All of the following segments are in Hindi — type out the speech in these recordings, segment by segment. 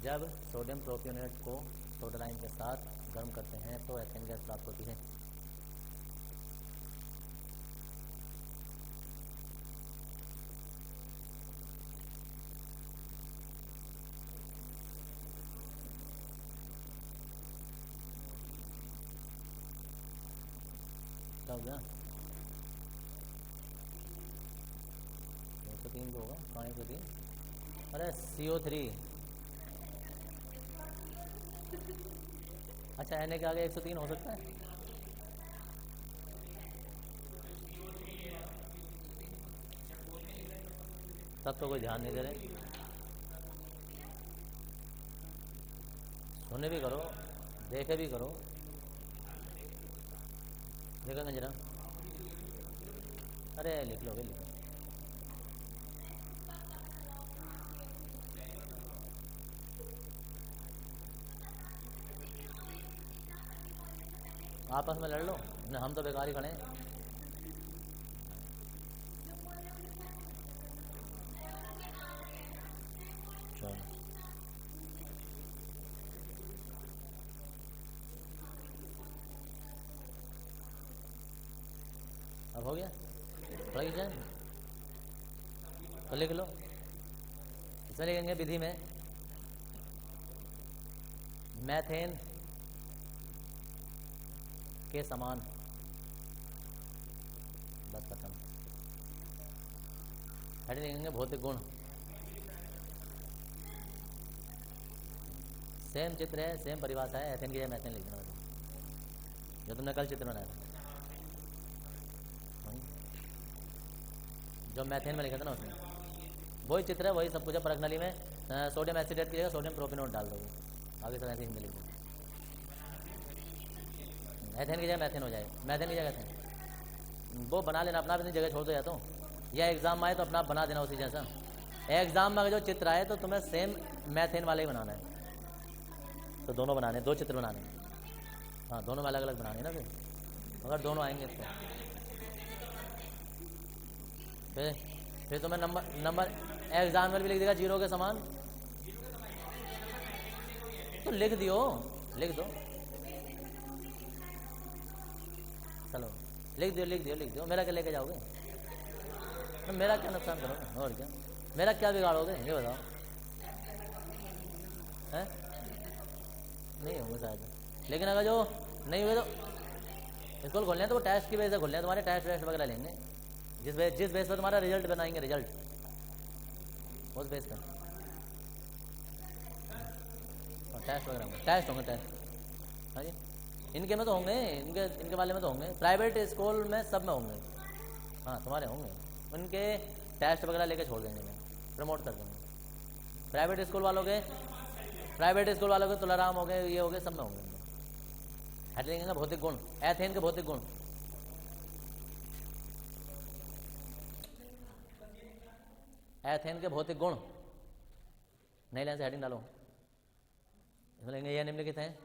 जब सोडियम प्रोपियोनेट को सोडालाइन के साथ गर्म करते हैं तो एथेन गैस प्राप्त होती है। क्या हो गया? 103 को होगा, कहाँ 103? अरे CO3। अच्छा, Na के आगे 103 हो सकता है? तब तो कोई ध्यान नहीं दे रहे। सुने भी करो, देखे भी करो, देखेंगे जरा। अरे लिख लो, लिख लो। आपस में लड़ लो, हम तो बेकार ही खड़े हैं। अब हो गया, पढ़ाई जाए तो लिख लो। इसमें लिखेंगे विधि में मैथेन के समान, बस खत्म। हेडिंग लिखेंगे भौतिक गुण। सेम चित्र है, सेम परिभाषा है, एथेन की जगह मैथेन लिखना होता जो तुमने कल चित्र बनाया था, जो मैथेन में लिखा था ना, उसमें वही चित्र है, वही सब कुछ है। प्रश्नाली में सोडियम एसिडेट की जगह सोडियम प्रोपिनोट डाल दोगे, आगे सब ऐसे हिंदी लिख दो। एथेन की जगह मैथेन हो जाए, मैथेन की जगह एथेन। वो बना लेना अपना, अपनी जगह छोड़ दो, या तो या एग्जाम आए तो अपना बना देना उसी जैसा। एग्जाम में अगर जो चित्र आए तो तुम्हें सेम मैथेन वाले ही बनाना है, तो दोनों बनाने, दो चित्र बनाने। हाँ, दोनों में अलग अलग बनाने ना। फिर अगर दोनों आएंगे तो फिर तुम्हें नंबर एग्जाम में भी लिख देगा 0 के समान, तो लिख दियो, लिख दो, चलो लिख दियो। मेरा क्या लेके जाओगे? तो मेरा क्या नुकसान करोगे? और क्या, मेरा क्या बिगाड़ोगे ये बताओ? है नहीं होंगे शायद, लेकिन अगर जो नहीं हुए तो स्कूल खोलने हैं तो वो टेस्ट की वजह से खोलने हैं, तुम्हारे टेस्ट वगैरह लेंगे, जिस बेस पर तुम्हारा रिजल्ट बनाएंगे, रिजल्ट उस बेस पर। टेस्ट वगैरह होंगे, टेस्ट होंगे, टेस्ट। हाँ जी, इनके में तो होंगे, इनके वाले में तो होंगे, प्राइवेट स्कूल में सब में होंगे। हाँ तुम्हारे होंगे, उनके टेस्ट वगैरह लेके छोड़ देंगे, मैं प्रमोट कर देंगे। प्राइवेट स्कूल वालों के प्राइवेट स्कूल वालों के तुलाराम हो गए, ये हो गए, सब में होंगे। हेडलिंग का भौतिक गुण, एथेन के भौतिक गुण, एथेन के भौतिक गुण नहीं लेने से हेडिंग डालो। इसमें लेंगे ये निम्नलिखित हैं,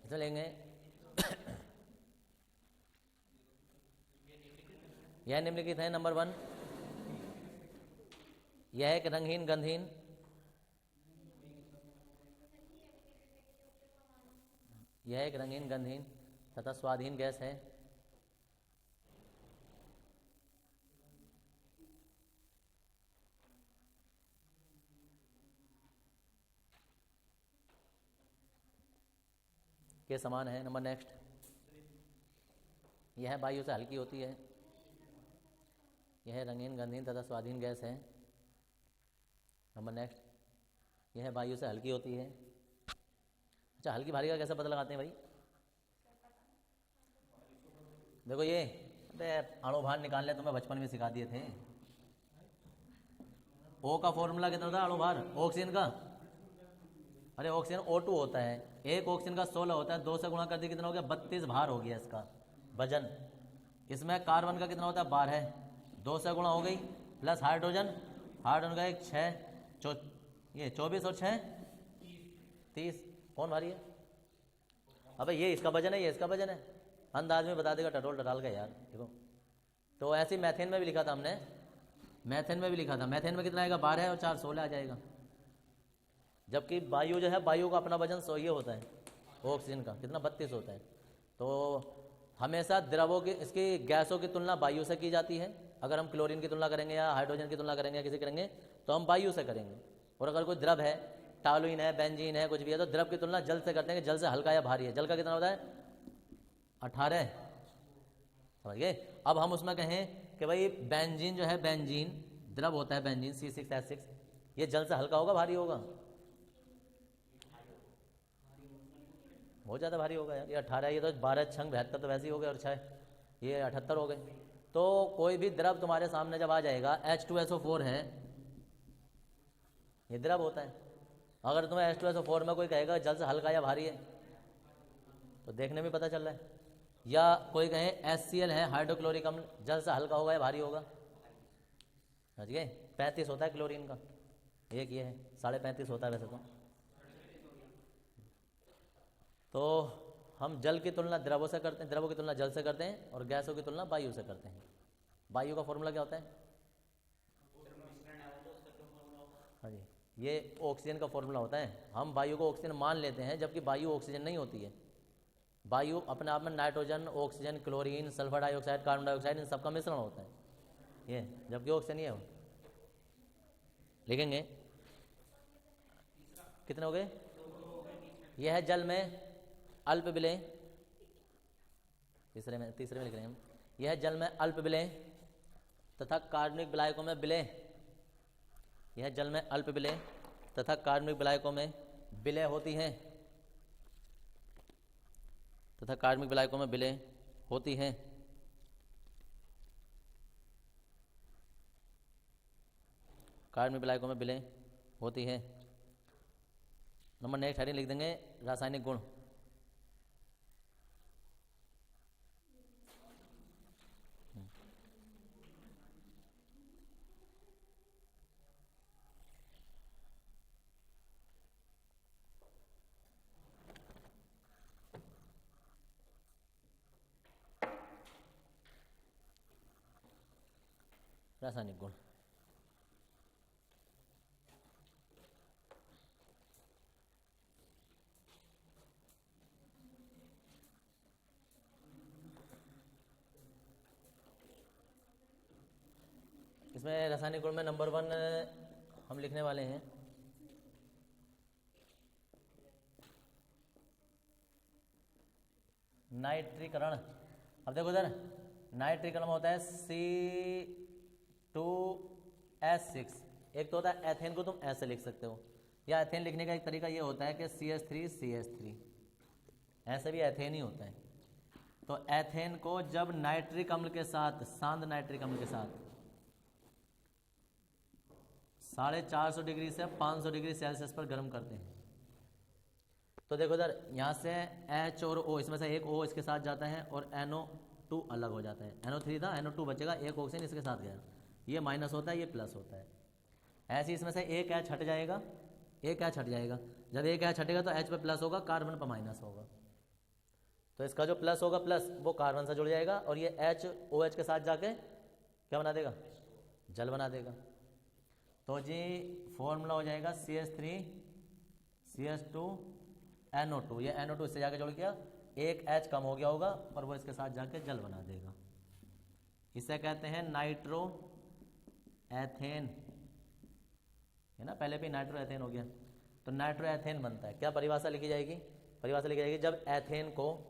इसमें लेंगे यह निम्नलिखित है। नंबर 1, यह एक रंगहीन गंधहीन, यह एक रंगीन गंधहीन तथा स्वादहीन गैस है। के समान है। नंबर नेक्स्ट, यह वायु से हल्की होती है। यह रंगीन गंधहीन तथा स्वादहीन गैस है। नंबर नेक्स्ट, यह वायु से हल्की होती है। अच्छा, हल्की भारी का कैसे पता लगाते हैं भाई? देखो ये अणुभार निकालने तुम्हें बचपन में सिखा दिए थे। ओ का फॉर्मूला कितना था अणुभार ऑक्सीजन का? अरे ऑक्सीजन O2 होता है, एक ऑक्सीजन का 16 होता है, 2 से गुणा कर दिया कितना हो गया? 32 भार हो गया इसका वजन। इसमें कार्बन का कितना होता है? 12, 2 से गुणा हो गई, प्लस हाइड्रोजन, हाइड्रोजन का एक 6, ये 24 और 6 30। कौन भारी है? अबे ये इसका वजन है, ये इसका वजन है। अंदाज में बता देगा टटोल टटाल का यार। देखो तो ऐसे मैथेन में भी लिखा था हमने, मैथेन में भी लिखा था। मैथेन में कितना आएगा? 12 और 4 16 आ जाएगा। जबकि वायु जो है, वायु का अपना वजन 100 ये होता है, ऑक्सीजन का कितना 32 होता है। तो हमेशा द्रवों की, इसकी गैसों की तुलना वायु से की जाती है। अगर हम क्लोरीन की तुलना करेंगे या हाइड्रोजन की तुलना करेंगे या किसी करेंगे तो हम वायु से करेंगे। और अगर कोई द्रव है, टालुइन है, बेंजीन है, कुछ भी है, तो द्रव की तुलना जल से करते हैं कि जल से हल्का या भारी है। जल का कितना होता है? 18, समझ गए? अब हम उसमें कहें कि भाई बेंजीन जो है, बेंजीन द्रव होता है, बेंजीन C6H6, ये जल से हल्का होगा भारी होगा? बहुत ज़्यादा भारी होगा यार। ये 18, ये तो 12 छंग 72 तो वैसे ही हो गए, और 6 ये 78 हो गए। तो कोई भी द्रव तुम्हारे सामने जब आ जाएगा, H2SO4 है, ये द्रव होता है। अगर तुम्हें H2SO4 में कोई कहेगा जल से हल्का या भारी है, तो देखने में पता चल रहा है। या कोई कहे HCl है, हाइड्रोक्लोरिक अम्ल, जल से हल्का होगा या भारी होगा? समझ गए? 35 होता है क्लोरीन का, एक ये है 35.5 होता है वैसे तो हम जल की तुलना द्रवों से करते हैं, द्रवों की तुलना जल से करते हैं, और गैसों की तुलना वायु से करते हैं। वायु का फॉर्मूला क्या होता है? हाँ जी, ये ऑक्सीजन का फॉर्मूला होता है। हम वायु को ऑक्सीजन मान लेते हैं, जबकि वायु ऑक्सीजन नहीं होती है। वायु अपने आप में nitrogen, oxygen, chlorine, sulphur dioxide, carbon dioxide, इन सबका मिश्रण होता है ये, जबकि ऑक्सीजन ये हो। लिखेंगे कितने हो गए? यह है जल में अल्प विलय, तीसरे में लिख रहे हैं हम। यह जल में अल्प विलय तथा कार्बनिक विलायकों में विलय, यह जल में अल्प विलय तथा कार्बनिक विलायकों में विलय होती है, तथा कार्बनिक विलायकों में विलय होती है। कार्बनिक विलायकों में विलय होती है। नंबर नेक्स्ट हेडिंग लिख देंगे रासायनिक गुण। रासायनिक गुण, इसमें रासायनिक गुण में नंबर 1 हम लिखने वाले हैं नाइट्रीकरण। अब देखो इधर नाइट्रीकरण होता है C2H6। एक तो होता है एथेन को तुम ऐसे लिख सकते हो, या एथेन लिखने का एक तरीका ये होता है कि CH3CH3, ऐसे भी एथेन ही होता है। तो एथेन को जब नाइट्रिक अम्ल के साथ, शांत नाइट्रिक अम्ल के साथ 450 डिग्री से 500 डिग्री सेल्सियस पर गर्म करते हैं, तो देखो इधर यहाँ से H और O, इसमें से एक O इसके साथ जाता है और NO2 अलग हो जाता है। NO3 था, NO2 बचेगा, एक ऑक्सीजन इसके साथ गया, ये माइनस होता है, ये प्लस होता है। ऐसे इसमें से एक H हट जाएगा, एक H हट जाएगा। जब एक H हटेगा तो H पे प्लस होगा, कार्बन पर माइनस होगा। तो इसका जो प्लस होगा, प्लस वो कार्बन से जुड़ जाएगा और ये HOH के साथ जाके क्या बना देगा, जल बना देगा। तो जी फॉर्मूला हो जाएगा CH3 CH2 NO2। ये NO2 इससे जाके जुड़ गया, एक H कम हो गया होगा और वो इसके साथ जाके जल बना देगा। इसे कहते हैं नाइट्रो एथेन, है ना, पहले भी नाइट्रो एथेन हो गया। तो नाइट्रो एथेन बनता है। क्या परिभाषा लिखी जाएगी, परिभाषा लिखी जाएगी जब एथेन को,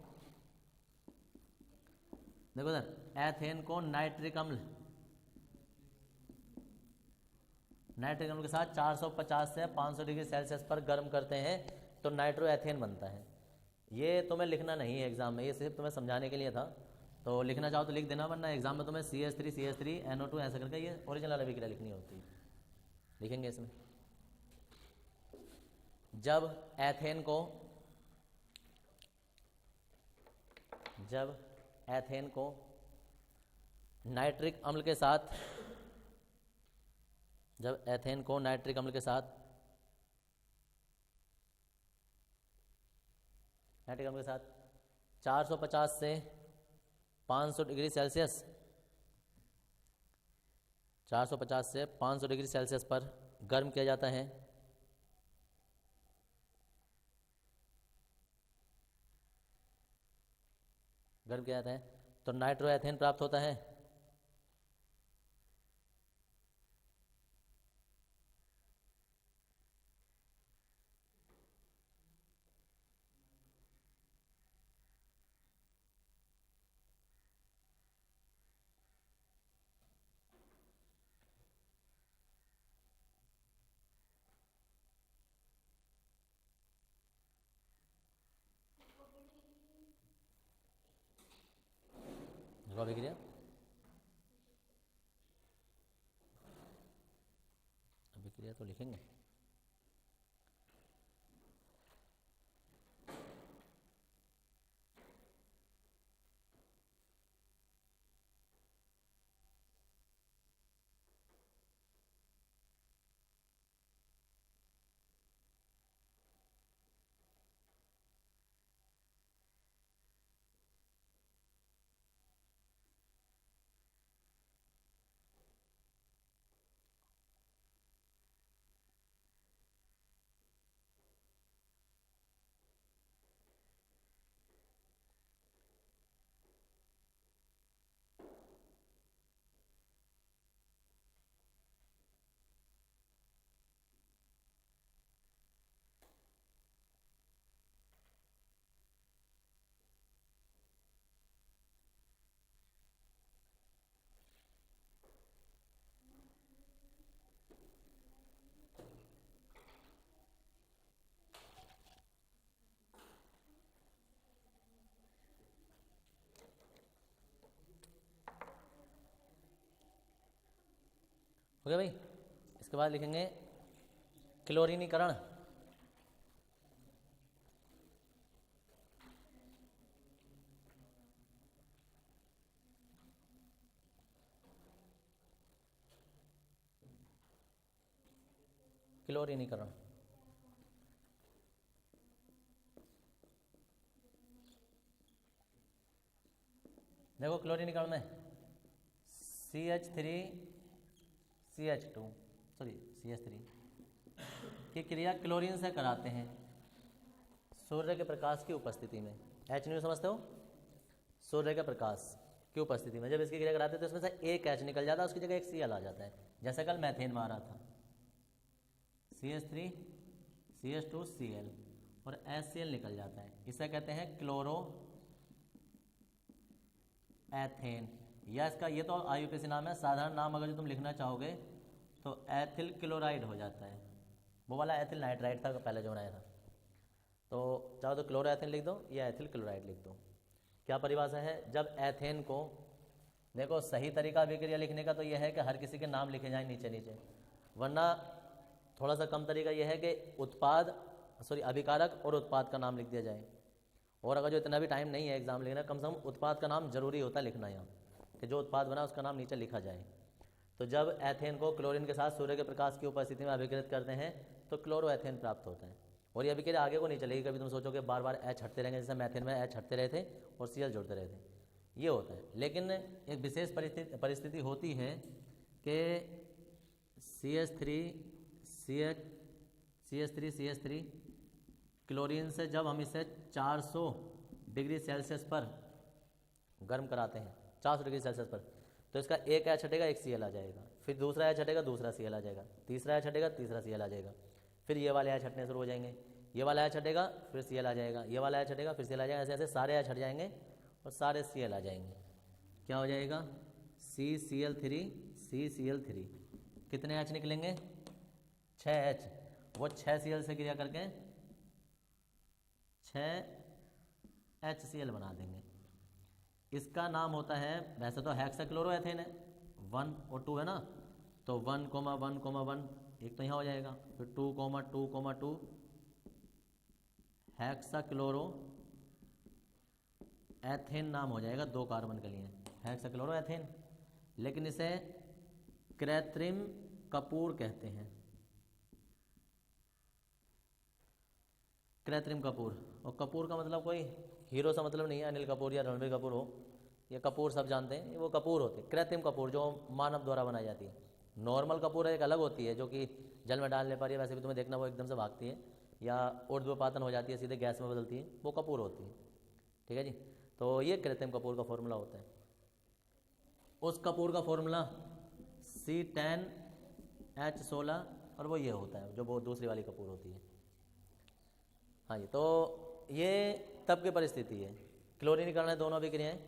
देखो सर, एथेन को नाइट्रिक अम्ल के साथ 450 से 500 डिग्री सेल्सियस पर गर्म करते हैं तो नाइट्रो एथेन बनता है। ये तुम्हें लिखना नहीं है एग्जाम में, ये सिर्फ तुम्हें समझाने के लिए था। तो लिखना चाहो तो लिख देना, वरना एग्जाम में तुम्हें CH3 NO2 ऐसा करके ये ओरिजिनल अभिक्रिया लिखनी होती है, लिखेंगे इसमें। जब एथेन को नाइट्रिक अम्ल के साथ, जब एथेन को नाइट्रिक अम्ल के साथ 450 से 500 डिग्री सेल्सियस, 450 से 500 डिग्री सेल्सियस पर गर्म किया जाता है, तो नाइट्रो एथेन प्राप्त होता है। अभिक्रिया तो लिखेंगे। हो गया भाई। इसके बाद लिखेंगे क्लोरीनीकरण। क्लोरीनीकरण देखो, क्लोरीनीकरण में CH3 की क्रिया क्लोरीन से कराते हैं सूर्य के प्रकाश की उपस्थिति में। H नहीं समझते हो, सूर्य के प्रकाश की उपस्थिति में जब इसकी क्रिया कराते हैं तो इसमें से एक H निकल जाता है, उसकी जगह एक Cl आ जाता है। जैसे कल मैथेन में आ रहा था, CH3 CH2 Cl और HCl निकल जाता है। इसे कहते हैं क्लोरो एथेन, या इसका ये तो IUPAC नाम है, साधारण नाम अगर जो तुम लिखना चाहोगे तो एथिल क्लोराइड हो जाता है। वो वाला एथिल नाइट्राइड था पहले जो बनाया था, तो चाहो तो क्लोरो एथिल लिख दो या एथिल क्लोराइड लिख दो। क्या परिभाषा है? जब एथेन को, देखो सही तरीका अभिक्रिया लिखने का तो यह है कि हर किसी के नाम लिखे जाएं नीचे नीचे, वरना थोड़ा सा कम तरीका यह है कि अभिकारक और उत्पाद का नाम लिख दिया जाए। और अगर जो इतना भी टाइम नहीं है एग्जाम लिखना, कम से कम उत्पाद का नाम जरूरी होता है लिखना यहाँ, कि जो उत्पाद बना उसका नाम नीचे लिखा जाए। तो जब एथेन को क्लोरीन के साथ सूर्य के प्रकाश की उपस्थिति में अभिकृत करते हैं तो क्लोरोएथेन प्राप्त होता है। और ये अभिक्रिया आगे को नहीं चलेगी, कभी तुम सोचोगे बार बार एच हटते रहेंगे, जैसे मैथेन में एच हटते रहे थे और सीएल जुड़ते रहे थे, ये होता है। लेकिन एक विशेष परिस्थिति होती है कि CH3 क्लोरीन से जब हम इसे 400 डिग्री सेल्सियस पर गर्म कराते हैं, 400 डिग्री सेल्सियस पर, तो इसका एक एच हटेगा, एक सीएल आ जाएगा, फिर दूसरा एच हटेगा, दूसरा सीएल आ जाएगा, तीसरा एच हटेगा, तीसरा सीएल आ जाएगा, फिर ये वाले एच हटने शुरू हो जाएंगे, ये वाला एच हटेगा, फिर सीएल आ जाएगा, ये वाला एच हटेगा, फिर सीएल आ जाएगा, ऐसे ऐसे सारे एच हट जाएंगे और सारे सीएल आ जाएंगे। क्या हो जाएगा? CCl3 कितने एच निकलेंगे? 6 एच। वो 6 सीएल से क्रिया करके 6 HCl बना देंगे। इसका नाम होता है, वैसे तो हेक्साक्लोरोएथेन है, 1 और 2 है ना, तो 1,1,1 एक तो यहाँ हो जाएगा, फिर 2,2,2 हेक्साक्लोरो एथेन नाम हो जाएगा 2 कार्बन के लिए, हेक्साक्लोरोएथेन। लेकिन इसे कृत्रिम कपूर कहते हैं, कृत्रिम कपूर। और कपूर का मतलब कोई हीरो सा मतलब नहीं है, अनिल कपूर या रणबीर कपूर हो, ये कपूर सब जानते हैं, वो कपूर होते हैं। कृत्रिम कपूर जो मानव द्वारा बनाई जाती है। नॉर्मल कपूर एक अलग होती है जो कि जल में डालने पर या वैसे भी तुम्हें देखना वो एकदम से भागती है या ऊर्ध्वपातन हो जाती है, सीधे गैस में बदलती है, वो कपूर होती है। ठीक है जी, तो ये कृत्रिम कपूर का फॉर्मूला होता है। उस कपूर का फॉर्मूला C10H16 और वो ये होता है जो वो दूसरी वाली कपूर होती है। हाँ जी, तो ये तब की परिस्थिति है, क्लोरीनीकरण है दोनों अभिक्रियाएं।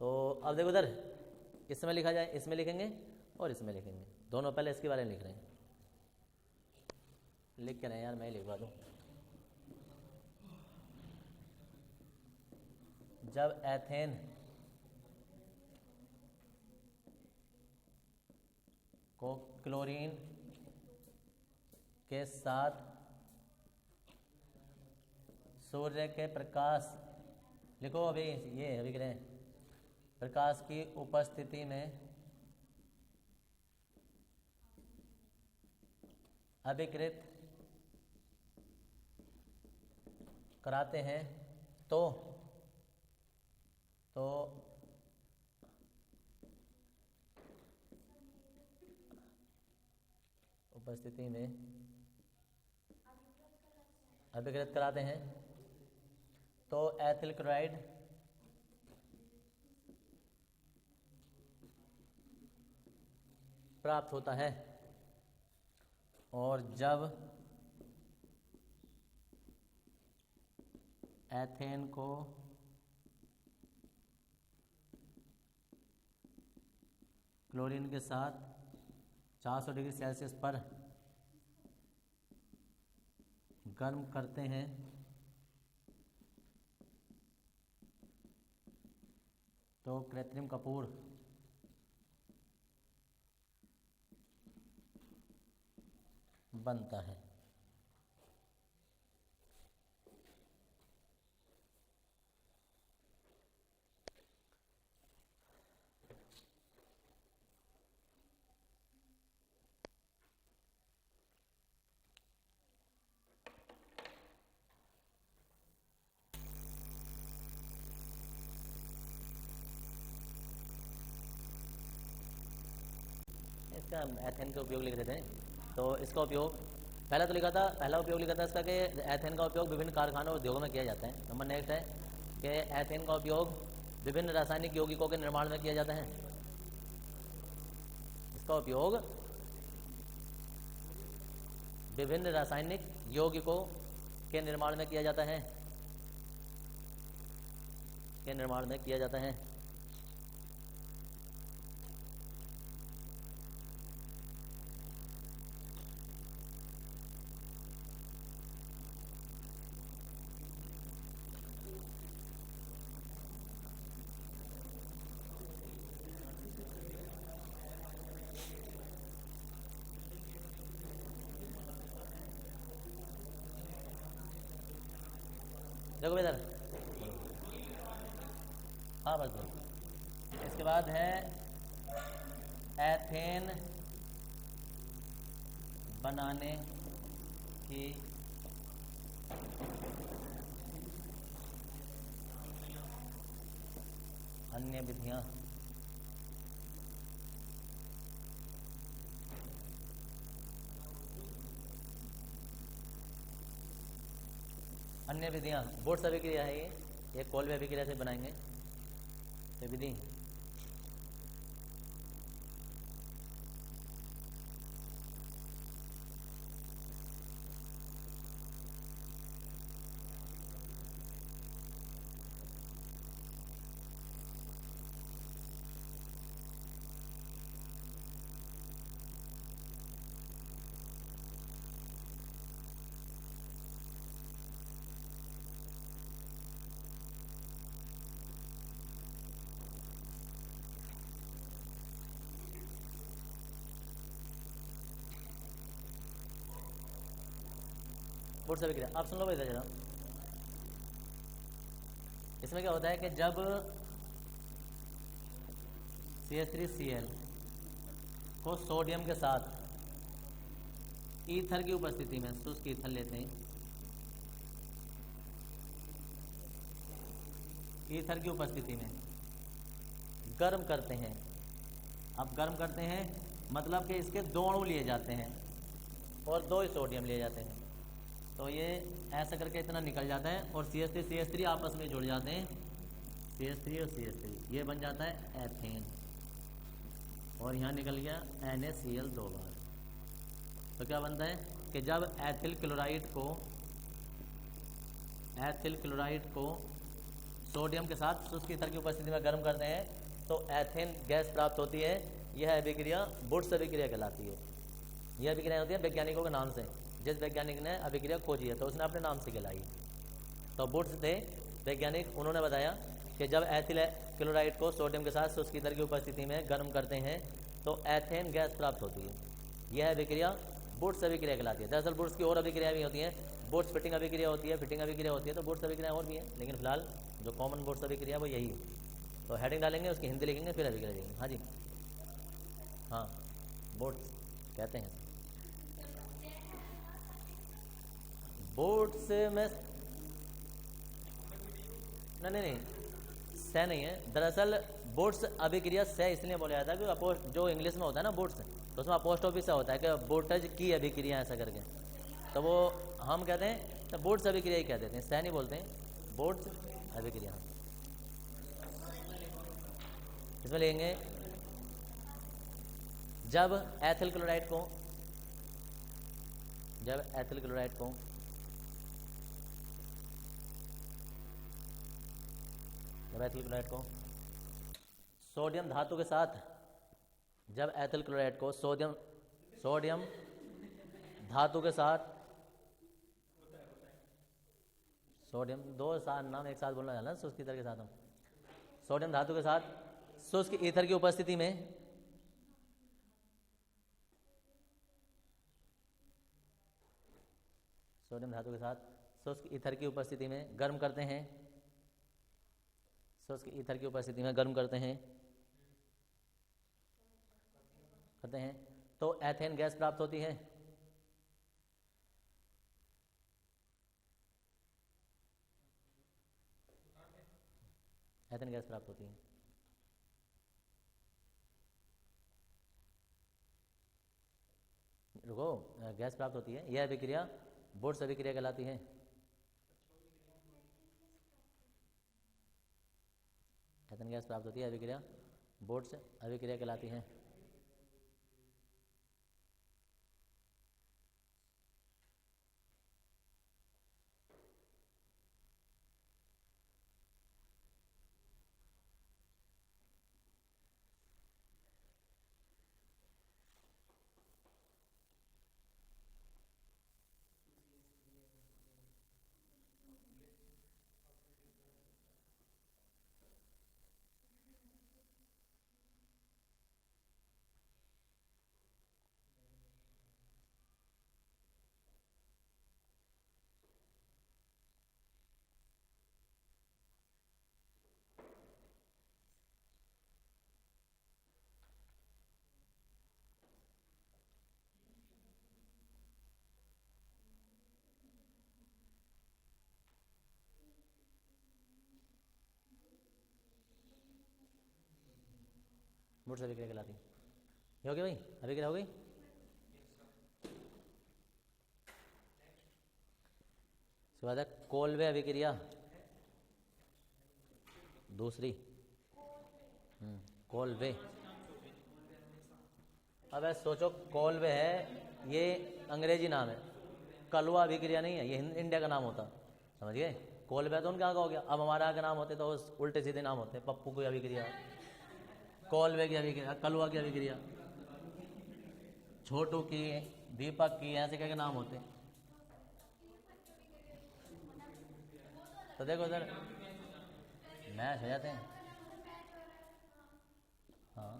तो अब देखो इधर इसमें लिखा जाए, इसमें लिखेंगे और इसमें लिखेंगे, दोनों पहले इसके बारे में लिख रहे हैं, लिख के रहे हैं यार, मैं ही लिखवा दूँ। जब एथेन को क्लोरीन के साथ सूर्य के प्रकाश, लिखो अभी ये अभिक्रिया, प्रकाश की उपस्थिति में अभिकृत कराते हैं तो उपस्थिति में अभिकृत कराते हैं तो एथिल क्लोराइड प्राप्त होता है। और जब एथेन को क्लोरीन के साथ 400 डिग्री सेल्सियस पर गर्म करते हैं तो कृत्रिम कपूर बनता है। इसका एथेन का उपयोग लिख देते हैं। तो इसका उपयोग पहला उपयोग लिखा था इसका कि एथेन का उपयोग विभिन्न कारखानों और उद्योगों में किया जाता है। नंबर नेक्स्ट है कि एथेन का उपयोग विभिन्न रासायनिक यौगिकों के निर्माण में किया जाता है। इसका उपयोग विभिन्न रासायनिक यौगिकों के निर्माण में किया जाता है, देखो इधर, हाँ बस दो। इसके बाद है एथेन बनाने की अन्य विधियां। अन्य विधियां बोर्ड्स अभिक्रिया है ये कोल्बे अभिक्रिया से बनाएंगे ये विधि। बोर्ड से अभिक्रिया आप सुन लो भाई इधर जरा। इसमें क्या होता है कि जब CH3Cl को सोडियम के साथ ईथर की उपस्थिति में शुष्क ईथर लेते हैं, ईथर की उपस्थिति में गर्म करते हैं। अब गर्म करते हैं मतलब कि इसके दो अणु लिए जाते हैं और दो ही सोडियम लिए जाते हैं, तो ये ऐसा करके इतना निकल जाता है और CH3 आपस में जुड़ जाते हैं, CH3 और CH3 ये बन जाता है एथेन और यहाँ निकल गया NaCl 2 बार। तो क्या बनता है कि जब एथिल क्लोराइड को सोडियम के साथ शुष्क ईथर की उपस्थिति में गर्म करते हैं तो एथेन गैस प्राप्त होती है। यह अभिक्रिया बुर्स अभिक्रिया कहलाती है। यह अभिक्रिया होती है वैज्ञानिकों के नाम से, जिस वैज्ञानिक ने अभिक्रिया खोजी है तो उसने अपने नाम से कहलाई। तो बुर्स थे वैज्ञानिक, उन्होंने बताया कि जब एथिल क्लोराइड को सोडियम के साथ शुष्क ईथर की उपस्थिति में गर्म करते हैं तो एथेन गैस प्राप्त होती है। यह अभिक्रिया बुर्स अभिक्रिया कहलाती है। दरअसल बुर्स की और अभिक्रिया भी होती हैं, बुर्स फिटिंग अभिक्रिया होती है, फिटिंग अभिक्रिया होती है, तो बुर्स अभिक्रिया और भी है, लेकिन फिलहाल जो कॉमन बुर्स अभिक्रिया वो यही है। तो हेडिंग डालेंगे, उसकी हिंदी लिखेंगे, फिर अभिक्रिया लिखेंगे। हाँ जी, हाँ बुर्स कहते हैं। बुर्स में नहीं से नहीं है। दरअसल बुर्स अभिक्रिया से इसलिए बोला जाता है कि अपोस्ट जो इंग्लिश में होता है ना बुर्स, तो उसमें अपोस्ट्रोफी से होता है कि बुर्टज की अभिक्रिया ऐसा करके, तो वो हम कहते हैं तो बुर्स अभिक्रिया ही कह देते हैं, से नहीं बोलते हैं, बुर्स अभिक्रिया। इसमें लेंगे जब एथिल क्लोराइड को सोडियम धातु के साथ, जब एथिल क्लोराइड को सोडियम धातु के साथ, सोडियम दो साथ नाम एक साथ बोलना है ना, शुष्क ईथर के साथ हम सोडियम धातु के साथ शुष्क ईथर की उपस्थिति में सोडियम धातु के साथ शुष्क ईथर की उपस्थिति में गर्म करते हैं, शुष्क ईथर की उपस्थिति में गर्म करते हैं तो एथेन गैस प्राप्त होती है। एथेन गैस प्राप्त होती है। रुको, गैस प्राप्त होती है। यह अभिक्रिया बुर्स अभिक्रिया कहलाती है। एथेन गैस प्राप्त होती है, अभिक्रिया बुर्स अभिक्रिया कहलाती है। इनपुट से अभिक्रिया कहलाती है। ये हो गया भाई, अभिक्रिया हो गई। इसके बाद है कोल्वे अभिक्रिया, दूसरी कोल्वे। अब ऐसे सोचो, कोल्वे है ये अंग्रेजी नाम है, कलवा अभिक्रिया नहीं है, ये इंडिया का नाम होता, समझ गए। कोल्वे तो उनका हो गया। अब हमारा के नाम होते तो उल्टे सीधे नाम होते, पप्पू की अभिक्रिया, कोल्वे की अभिक्रिया, कलवा की अभिक्रिया, छोटू की, दीपक की, ऐसे क्या नाम होते। तो देखो सर मैच हो जाते हैं। हाँ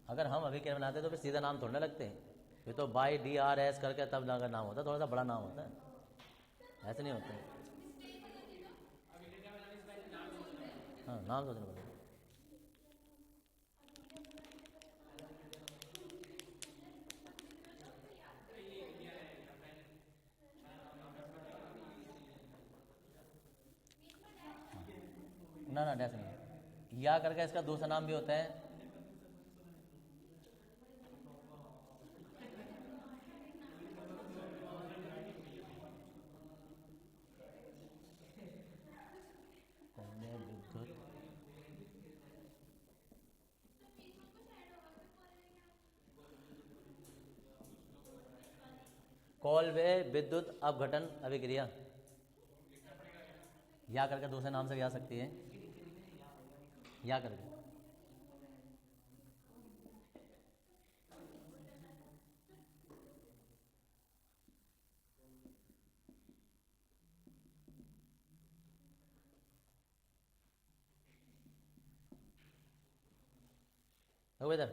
अगर हम अभिक्रिया बनाते तो फिर सीधा नाम थोड़ा लगते हैं, ये तो बाई DRS करके तब अगर नाम होता, थोड़ा सा बड़ा नाम होता है, ऐसे नहीं होता है। हाँ नाम सोचना पड़ेगा। ना डैश नहीं, या करके इसका दूसरा नाम भी होता है विद्युत कोल्वे विद्युत अपघटन अभिक्रिया, या करके दूसरे नाम से भी आ सकती है, या करके। देखो इधर,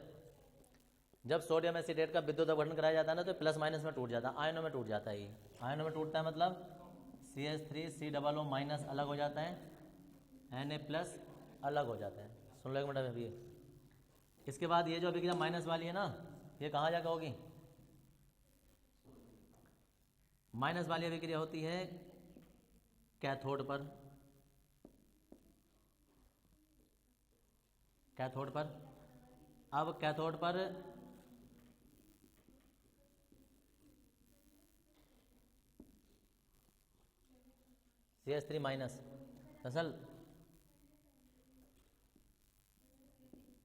जब सोडियम एसिटेट का विद्युत अपघटन कराया जाता है ना, तो प्लस माइनस में टूट जाता है, आयनों में टूट जाता है। ये आयनों में टूटता है मतलब CH3COO माइनस अलग हो जाता है, Na+ अलग हो जाता है। सुन लो एक मिनट अभी। इसके बाद ये जो अभिक्रिया माइनस वाली है ना, ये कहाँ जाकर होगी? माइनस वाली अभिक्रिया होती है कैथोड पर, कैथोड पर। अब कैथोड पर CH3- दरअसल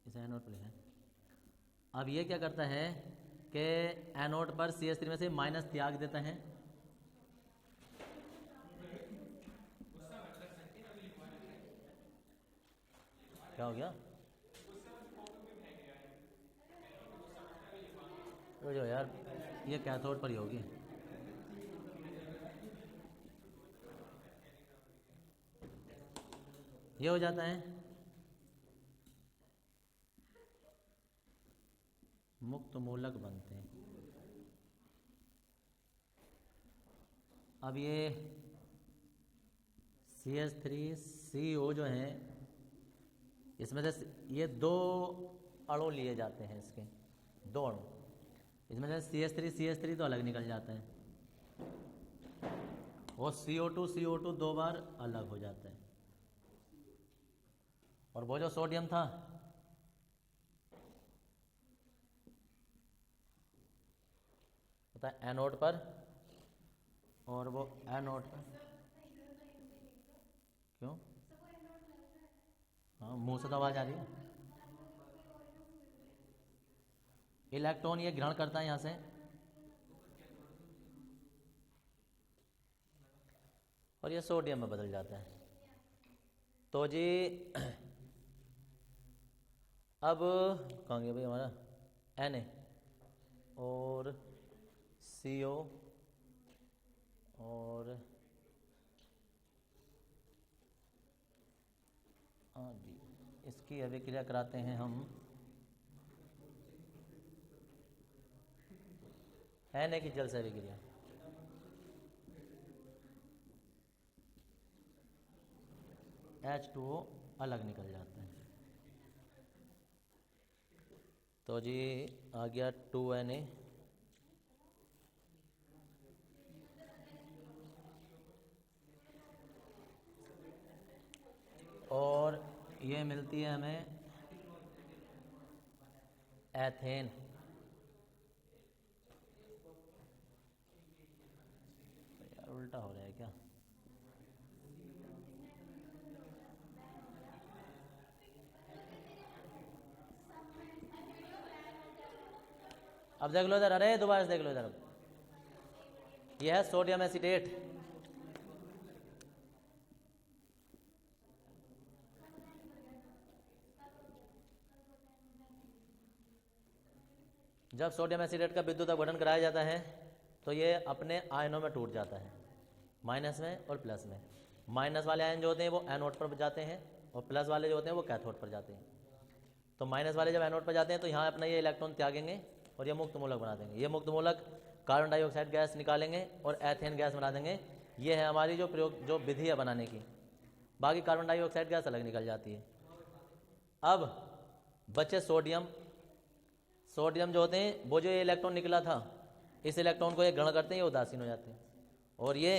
इसे एनोड पर लिखा है। अब ये क्या करता है कि एनोड पर CH3 में से माइनस त्याग देता है, क्या हो गया? तो जो यार ये कैथोड पर ही होगी। ये हो जाता है मुक्त मूलक बनते हैं। अब ये CH3CO जो है, इसमें से ये 2 अणु लिए जाते हैं, इसके 2 अणु। इसमें से CH3 तो अलग निकल जाता है, और CO2 2 बार अलग हो जाता है। और वो जो सोडियम था, पता है एनोड पर, और वो एनोड पर क्यों? हाँ मुंह से तो आवाज आ रही है। इलेक्ट्रॉन ये ग्रहण करता है यहां से, और ये सोडियम में बदल जाता है। तो जी अब कहाँ गया भाई हमारा Na और CO और हाँ जी, इसकी अभिक्रिया कराते हैं हम Na की जल से अभिक्रिया। H2O अलग निकल जाता है। तो जी आ गया 2Na, और ये मिलती है हमें एथेन। यार उल्टा हो रहा है क्या? अब देख लो इधर, अरे दोबारा से देख लो इधर। अब यह है सोडियम एसीटेट। जब सोडियम एसीटेट का विद्युत अपघटन कराया जाता है तो ये अपने आयनों में टूट जाता है, माइनस में और प्लस में। माइनस वाले आयन जो होते हैं वो एनोड पर जाते हैं और प्लस वाले जो होते हैं वो कैथोड पर जाते हैं। तो माइनस वाले जब एनोड पर जाते हैं तो यहाँ अपना ये इलेक्ट्रॉन त्यागेंगे और ये मुक्त मूलक बना देंगे। ये मुक्त मूलक कार्बन डाइऑक्साइड गैस निकालेंगे और एथेन गैस बना देंगे। ये है हमारी जो प्रयोग, जो विधि है बनाने की। बाकी कार्बन डाइऑक्साइड गैस अलग निकल जाती है। अब बचे सोडियम। सोडियम जो होते हैं वो जो ये इलेक्ट्रॉन निकला था, इस इलेक्ट्रॉन को ये ग्रहण करते हैं, ये उदासीन हो जाते हैं और ये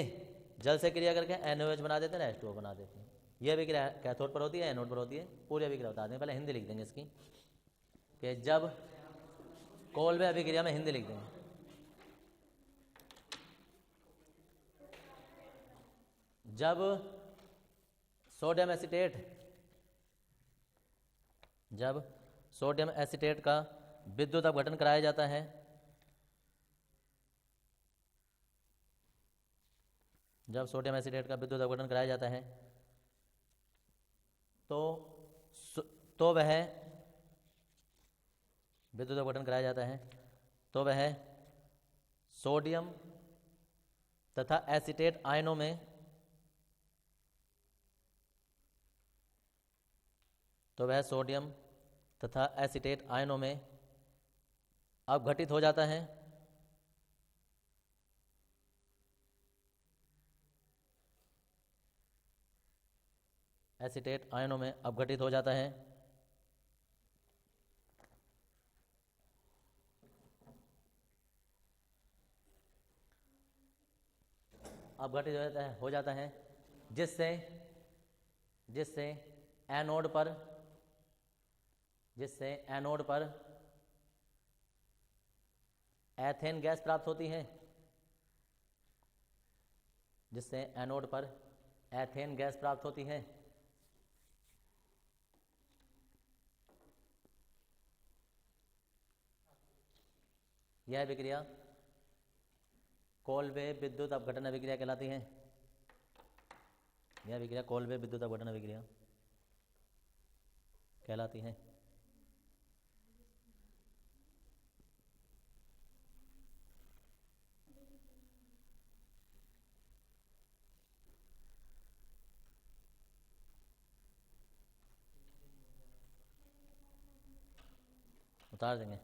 जल से क्रिया करके NaOH बना देते हैं, H2O बना देते हैं। यह अभिक्रिया कैथोड पर होती है, एनोड पर होती है। पूरी अभिक्रिया बता दें, पहले हिंदी लिख देंगे इसकी कि जब कोलबे अभिक्रिया में, हिंदी लिख देंगे, जब सोडियम एसीटेट, जब सोडियम एसीटेट का विद्युत अपघटन कराया जाता है जब सोडियम एसीटेट का विद्युत अपघटन कराया जाता है तो वह विद्युत अपघटन कराया जाता है तो वह सोडियम तथा एसीटेट आयनों में सोडियम तथा एसीटेट आयनों में अपघटित हो जाता है। एसीटेट आयनों में अपघटित हो जाता है। अपघटित हो जाता है जिससे एनोड पर एथेन गैस प्राप्त होती है, जिससे एनोड पर एथेन गैस प्राप्त होती है। यह अभिक्रिया कोलबे विद्युत अपघटन अभिक्रिया कहलाती है। यह अभिक्रिया कोलबे विद्युत अपघटन अभिक्रिया कहलाती है। उतार देंगे।